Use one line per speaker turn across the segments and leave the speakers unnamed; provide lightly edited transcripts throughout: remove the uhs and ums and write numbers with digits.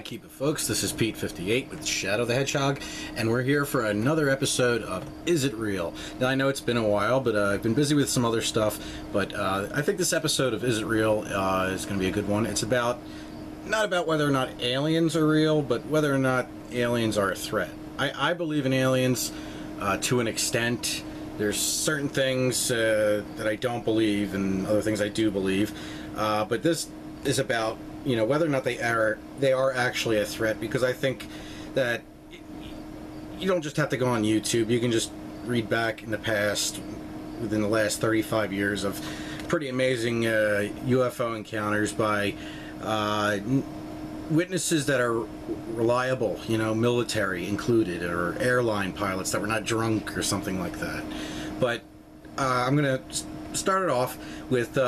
HIKEEBA, folks. This is Pete58 with Shadow the Hedgehog, and we're here for another episode of Is It Real? Now, I know it's been a while, but I've been busy with some other stuff, but I think this episode of Is It Real is going to be a good one. It's about, not about whether or not aliens are real, but whether or not aliens are a threat. I believe in aliens to an extent. There's certain things that I don't believe and other things I do believe, but this is about, you know, whether or not they are actually a threat, because I think that you don't just have to go on YouTube. You can just read back in the past, within the last 35 years, of pretty amazing UFO encounters by witnesses that are reliable, you know, military included, or airline pilots that were not drunk or something like that. But I'm going to start it off with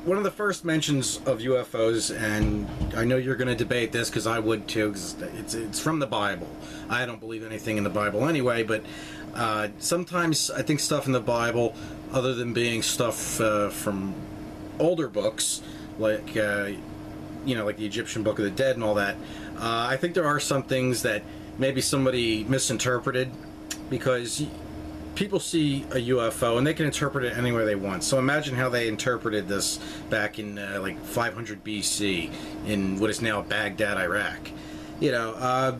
one of the first mentions of UFOs, and I know you're going to debate this, because I would too, because it's from the Bible. I don't believe anything in the Bible anyway, but sometimes I think stuff in the Bible, other than being stuff from older books, like you know, like the Egyptian Book of the Dead and all that, I think there are some things that maybe somebody misinterpreted, because people see a UFO and they can interpret it any way they want. So imagine how they interpreted this back in like 500 BC in what is now Baghdad, Iraq. You know,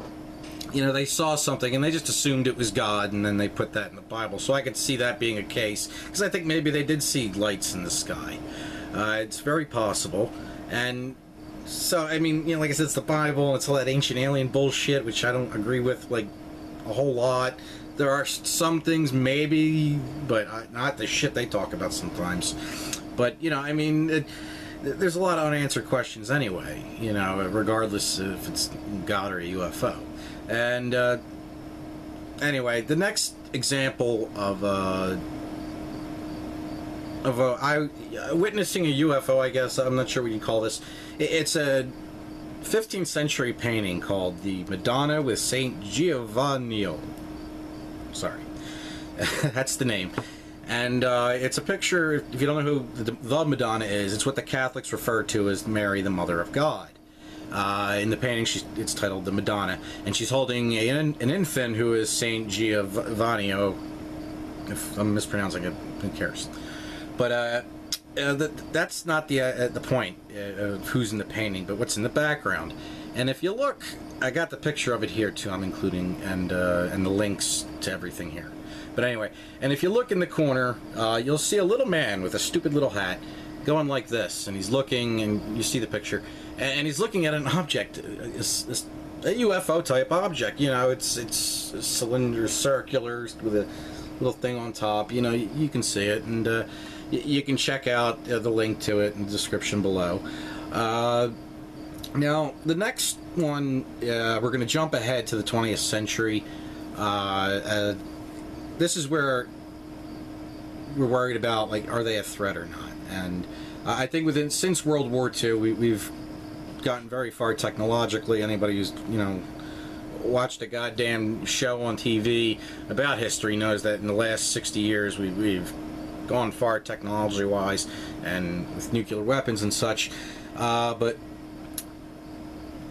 they saw something and they just assumed it was God, and then they put that in the Bible. So I could see that being a case, because I think maybe they did see lights in the sky. It's very possible. And so, I mean, you know, like I said, it's the Bible, it's all that ancient alien bullshit, which I don't agree with, like, a whole lot. There are some things, maybe, but not the shit they talk about sometimes. But, you know, I mean, there's a lot of unanswered questions anyway, you know, regardless if it's God or a UFO. And, anyway, the next example of witnessing a UFO, I guess, I'm not sure what you call this. It's a 15th century painting called the Madonna with Saint Giovannino. Sorry, that's the name. And it's a picture, if you don't know who the Madonna is, it's what the Catholics refer to as Mary, the Mother of God. In the painting, it's titled the Madonna, and she's holding an infant who is Saint Giovannino. If I'm mispronouncing it, who cares? But that's not the point of who's in the painting, but what's in the background. And if you look, I got the picture of it here too, I'm including, and the links to everything here. But anyway, and if you look in the corner, you'll see a little man with a stupid little hat going like this, and he's looking, and you see the picture, and he's looking at an object, a UFO type object. You know, it's a cylinder, circular, with a little thing on top. You know, you can see it, and you can check out the link to it in the description below. Now, the next one, we're going to jump ahead to the 20th century. This is where we're worried about, like, are they a threat or not? And I think since World War II, we've gotten very far technologically. Anybody who's, you know, watched a goddamn show on TV about history knows that in the last 60 years we've gone far technology-wise, and with nuclear weapons and such. But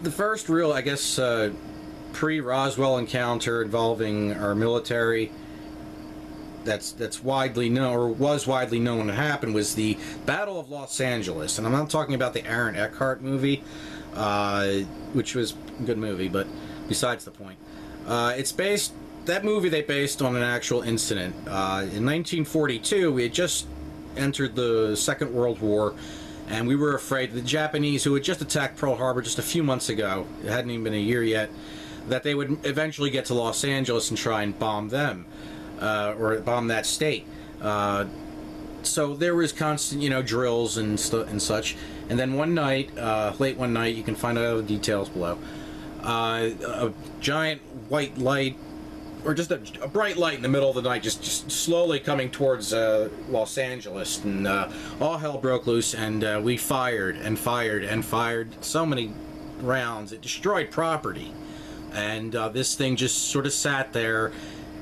the first real, I guess, pre-Roswell encounter involving our military that's widely known, or was widely known to happen, was the Battle of Los Angeles. And I'm not talking about the Aaron Eckhart movie, which was a good movie, but besides the point. That movie they based on an actual incident. In 1942, we had just entered the Second World War, and we were afraid the Japanese, who had just attacked Pearl Harbor just a few months ago, it hadn't even been a year yet, that they would eventually get to Los Angeles and try and bomb them, or bomb that state. So there was constant, you know, drills and such. And then one night, late one night, you can find out all the details below, a giant white light, or just a bright light in the middle of the night, just slowly coming towards Los Angeles, and all hell broke loose, and we fired and fired and fired so many rounds, it destroyed property, and this thing just sort of sat there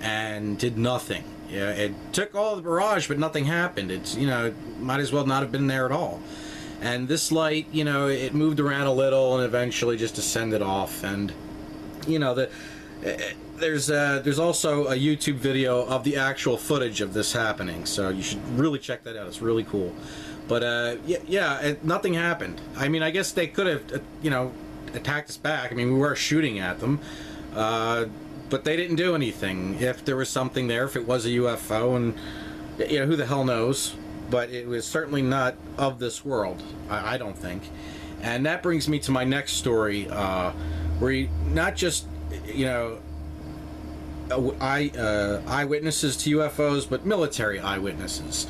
and did nothing. Yeah, it took all the barrage, but nothing happened. It's, you know, it might as well not have been there at all. And this light, you know, it moved around a little and eventually just descended off. And, you know, there's also a YouTube video of the actual footage of this happening, so you should really check that out. It's really cool. But yeah, nothing happened. I mean, I guess they could have, you know, attacked us back. I mean, we were shooting at them, but they didn't do anything. If there was something there, if it was a UFO, and you know, who the hell knows? But it was certainly not of this world, I don't think. And that brings me to my next story, where you, not just, you know, eyewitnesses to UFOs, but military eyewitnesses.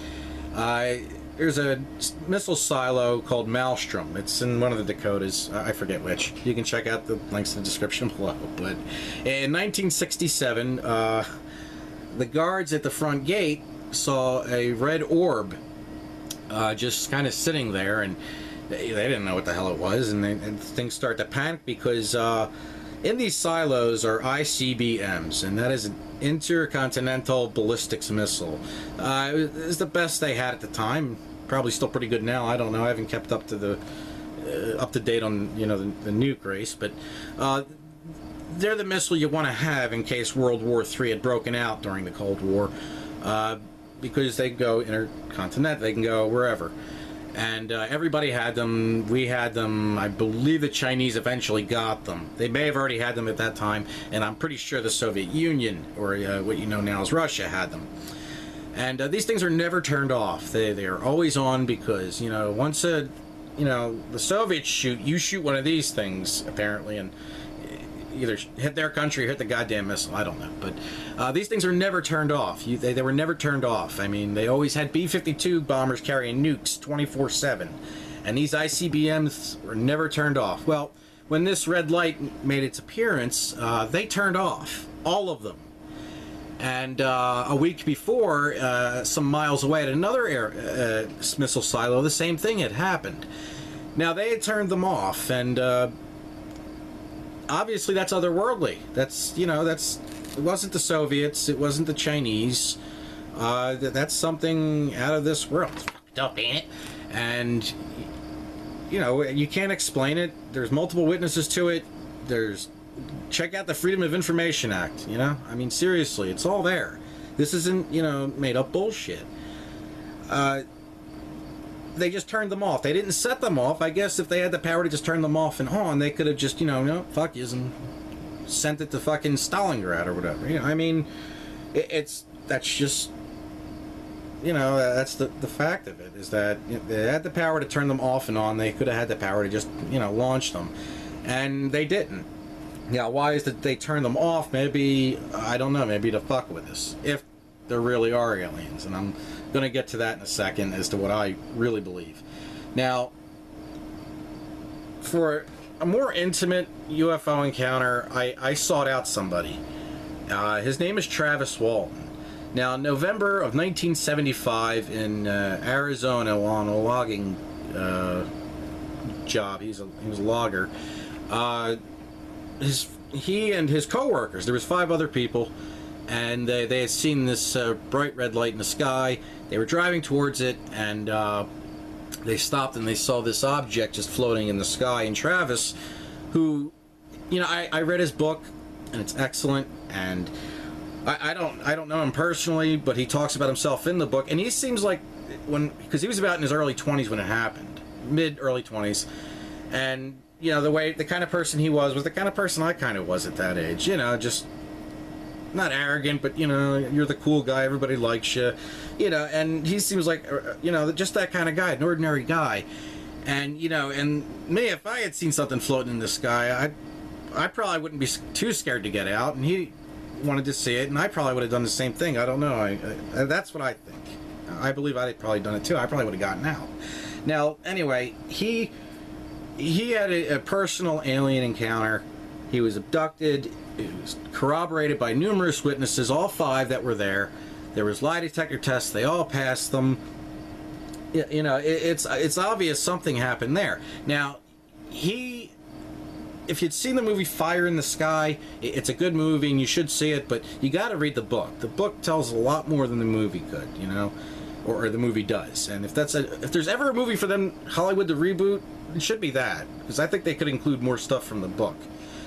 There's a missile silo called Malmstrom. It's in one of the Dakotas. I forget which. You can check out the links in the description below. But in 1967, the guards at the front gate saw a red orb just kind of sitting there, and they didn't know what the hell it was, and things start to panic because in these silos are ICBMs, and that is an intercontinental ballistics missile. It was the best they had at the time. Probably still pretty good now. I don't know. I haven't kept up to the up to date on, you know, the nuke race, but they're the missile you want to have in case World War III had broken out during the Cold War, because they go intercontinental. They can go wherever. And everybody had them. We had them. I believe the Chinese eventually got them. They may have already had them at that time, and I'm pretty sure the Soviet Union, or what you know now as Russia, had them. And these things are never turned off. They are always on because, you know, once you know, the Soviets shoot, you shoot one of these things apparently, and either hit their country or hit the goddamn missile. I don't know, but these things are never turned off. They were never turned off. I mean, they always had B-52 bombers carrying nukes 24/7, and these ICBMs were never turned off. Well, when this red light made its appearance, they turned off, all of them. And a week before, some miles away at another missile silo, the same thing had happened. Now, they had turned them off, and obviously that's otherworldly. That's, you know, it wasn't the Soviets, it wasn't the Chinese. That's something out of this world. It's fucked up, ain't it? And, you know, you can't explain it. There's multiple witnesses to it. Check out the Freedom of Information Act, you know? I mean, seriously, it's all there. This isn't, you know, made up bullshit. They just turned them off. They didn't set them off. I guess if they had the power to just turn them off and on, they could have just, you know, no, fuck yous, and sent it to fucking Stalingrad or whatever. You know, I mean, that's just, you know, that's the fact of it, is that, you know, they had the power to turn them off and on. They could have had the power to just, you know, launch them. And they didn't. Now, why is that they turn them off? Maybe, I don't know, maybe to fuck with us, if there really are aliens. And I'm going to get to that in a second as to what I really believe. Now, for a more intimate UFO encounter, I sought out somebody. His name is Travis Walton. Now, in November of 1975 in Arizona on a logging job, he was a logger, he and his co-workers, there was 5 other people, and they had seen this bright red light in the sky. They were driving towards it, and they stopped and they saw this object just floating in the sky. And Travis, who, you know, I read his book, and it's excellent, and I don't know him personally, but he talks about himself in the book, and he seems like, because he was about in his early 20s when it happened, mid-early 20s, and you know, the kind of person he was the kind of person I kind of was at that age. You know, just not arrogant, but, you know, you're the cool guy, everybody likes you, you know, and he seems like, you know, just that kind of guy, an ordinary guy. And, you know, and me, if I had seen something floating in the sky, I probably wouldn't be too scared to get out, and he wanted to see it, and I probably would have done the same thing. I don't know. That's what I think. I believe I'd have probably done it too. I probably would have gotten out. Now, anyway, he had a personal alien encounter. He was abducted. It was corroborated by numerous witnesses, all 5 that were there. There was lie detector tests. They all passed them. You know, it's obvious something happened there. Now, if you'd seen the movie Fire in the Sky, it's a good movie and you should see it, but you got to read the book. The book tells a lot more than the movie could, you know. or the movie does. And if there's ever a movie for them, Hollywood to reboot, it should be that, because I think they could include more stuff from the book.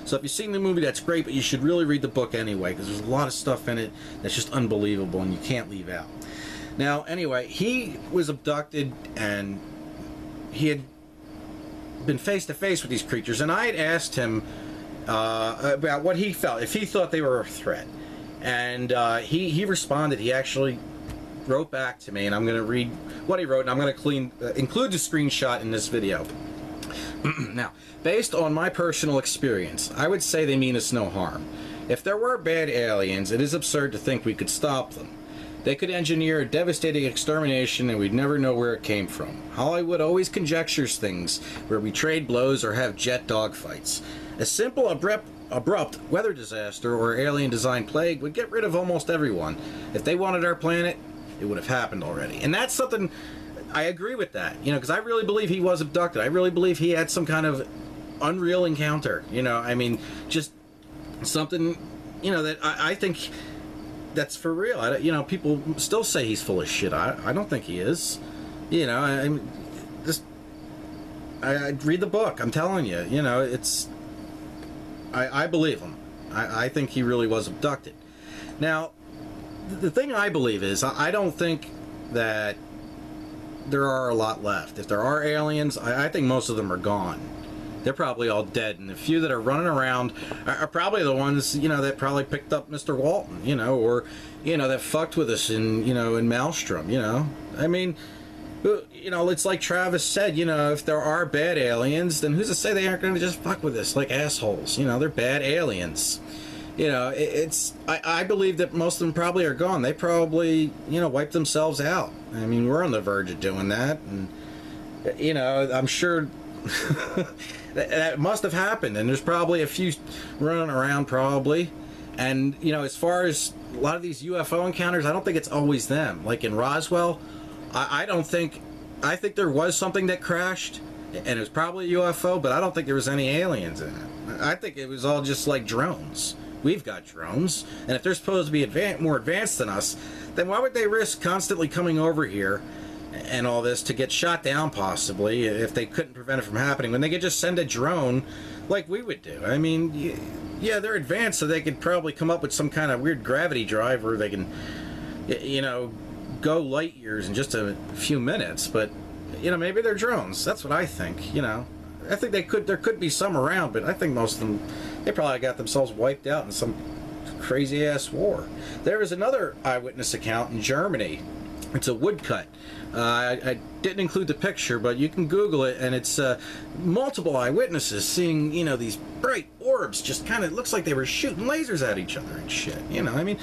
So if you've seen the movie, that's great, but you should really read the book anyway, because there's a lot of stuff in it that's just unbelievable and you can't leave out. Now, anyway, he was abducted, and he had been face to face with these creatures, and I had asked him about what he felt, if he thought they were a threat. And he responded. He actually wrote back to me, and I'm going to read what he wrote, and I'm going to include the screenshot in this video. Now, based on my personal experience, I would say they mean us no harm. If there were bad aliens, it is absurd to think we could stop them. They could engineer a devastating extermination and we'd never know where it came from. Hollywood always conjectures things where we trade blows or have jet dogfights. A simple, abrupt weather disaster or alien-designed plague would get rid of almost everyone. If they wanted our planet, it would have happened already. And that's something, I agree with that, you know, because I really believe he was abducted. I really believe he had some kind of unreal encounter, you know, I mean, just something, you know, that I think that's for real. You know, people still say he's full of shit. I don't think he is. You know, I read the book. I'm telling you. You know, it's. I believe him. I think he really was abducted. Now, the thing I believe is I don't think that there are a lot left. If there are aliens, I think most of them are gone. They're probably all dead, and the few that are running around are probably the ones, you know, that probably picked up Mr. Walton, you know, or, you know, that fucked with us in, you know, in Malmstrom, you know. I mean, you know, it's like Travis said, you know, if there are bad aliens, then who's to say they aren't going to just fuck with us like assholes? You know, they're bad aliens. You know, I believe that most of them probably are gone. They probably, you know, wiped themselves out. I mean, we're on the verge of doing that, and, you know, I'm sure... that must have happened, and there's probably a few running around probably. And, you know, as far as a lot of these UFO encounters, I don't think it's always them. Like in Roswell, I think there was something that crashed, and it was probably a UFO, but I don't think there was any aliens in it. I think it was all just like drones. We've got drones, and if they're supposed to be more advanced than us, then why would they risk constantly coming over here and all this to get shot down possibly if they couldn't prevent it from happening when they could just send a drone like we would do? I mean, yeah, they're advanced, so they could probably come up with some kind of weird gravity drive where they can, you know, go light years in just a few minutes. But, you know, maybe they're drones. That's what I think, you know. I think there could be some around, but I think most of them, they probably got themselves wiped out in some crazy ass war. There is another eyewitness account in Germany. It's a woodcut. I didn't include the picture, but you can Google it, and it's multiple eyewitnesses seeing, you know, these bright orbs just kind of looks like they were shooting lasers at each other and shit. You know, I mean,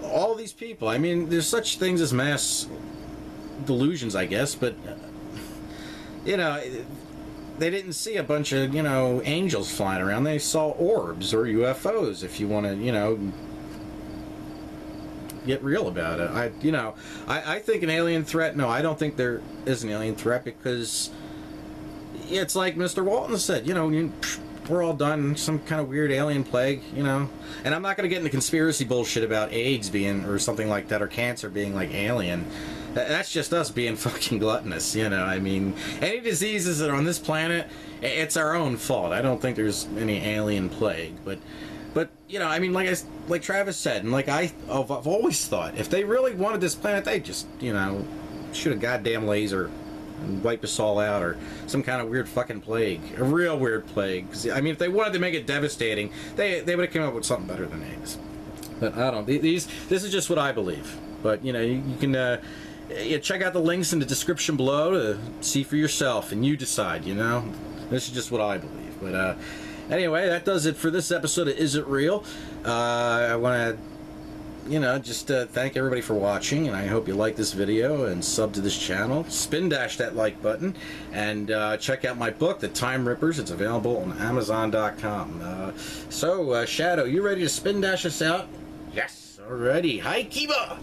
all these people. I mean, there's such things as mass delusions, I guess, but, you know, they didn't see a bunch of, you know, angels flying around. They saw orbs or UFOs, if you want to, you know, get real about it. I think an alien threat, no, I don't think there is an alien threat, because it's like Mr. Walton said, you know, we're all done, some kind of weird alien plague, you know. And I'm not going to get into conspiracy bullshit about AIDS being, or something like that, or cancer being like alien. That's just us being fucking gluttonous, you know. I mean, any diseases that are on this planet, it's our own fault. I don't think there's any alien plague, but you know, I mean, like Travis said, and like I've always thought, if they really wanted this planet, they just, you know, shoot a goddamn laser and wipe us all out, or some kind of weird fucking plague, a real weird plague. I mean, if they wanted to make it devastating, they would have come up with something better than AIDS. But I don't. This is just what I believe. But you know, you can check out the links in the description below to see for yourself, and you decide. You know, this is just what I believe. But anyway, that does it for this episode of Is It Real? I want to, you know, just thank everybody for watching, and I hope you like this video and sub to this channel. Spin dash that like button, and check out my book, The Time Rippers. It's available on Amazon.com. So, Shadow, you ready to spin dash us out? Yes, alrighty. HIKEEBA!